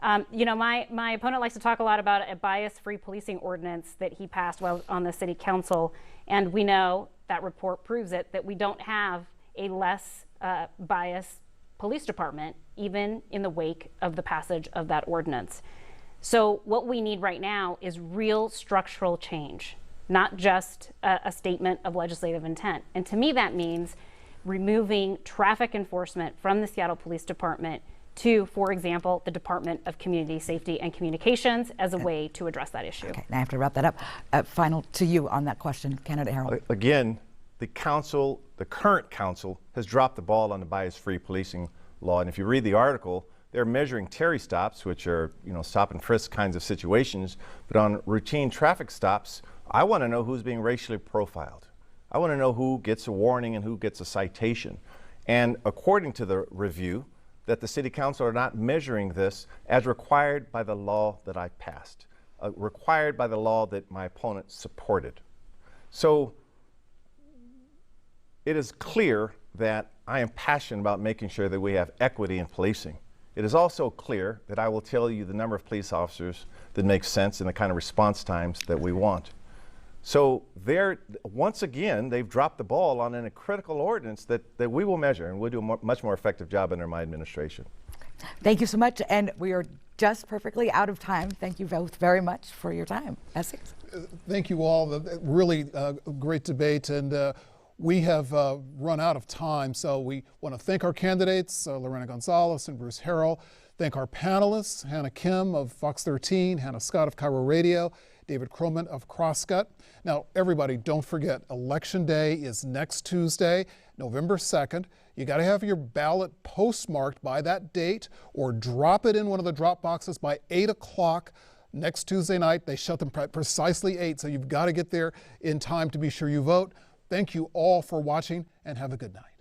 S5: my opponent likes to talk a lot about a bias-free policing ordinance that he passed while on the city council. And we know that report proves it, that we don't have a less biased police department, even in the wake of the passage of that ordinance. So what we need right now is real structural change, not just a statement of legislative intent. And to me, that means removing traffic enforcement from the Seattle Police Department to, for example, the Department of Community Safety and Communications as a way to address that issue.
S7: Okay, now I have to wrap that up. Final to you on that question, candidate Harrell.
S6: Again, the current council has dropped the ball on the bias-free policing law. And if you read the article, they're measuring Terry stops, which are, stop and frisk kinds of situations. But on routine traffic stops, I want to know who's being racially profiled. I want to know who gets a warning and who gets a citation. And according to the review, that the city council are not measuring this as required by the law that I passed, required by the law that my opponent supported. So it is clear that I am passionate about making sure that we have equity in policing. It is also clear that I will tell you the number of police officers that make sense and the kind of response times that we want. So once again, they've dropped the ball on a critical ordinance that we will measure, and we'll do a much more effective job under my administration.
S7: Thank you so much, and we are just perfectly out of time. Thank you both very much for your time. Essex.
S4: Thank you all. Really great debate, and we have run out of time, so we want to thank our candidates, Lorena Gonzalez and Bruce Harrell. Thank our panelists, Hannah Kim of Fox 13, Hannah Scott of Cairo Radio, David Croman of Crosscut. Now, everybody, don't forget, Election Day is next Tuesday, November 2nd. You got to have your ballot postmarked by that date or drop it in one of the drop boxes by 8 o'clock next Tuesday night. They shut them precisely 8, so you've got to get there in time to be sure you vote. Thank you all for watching, and have a good night.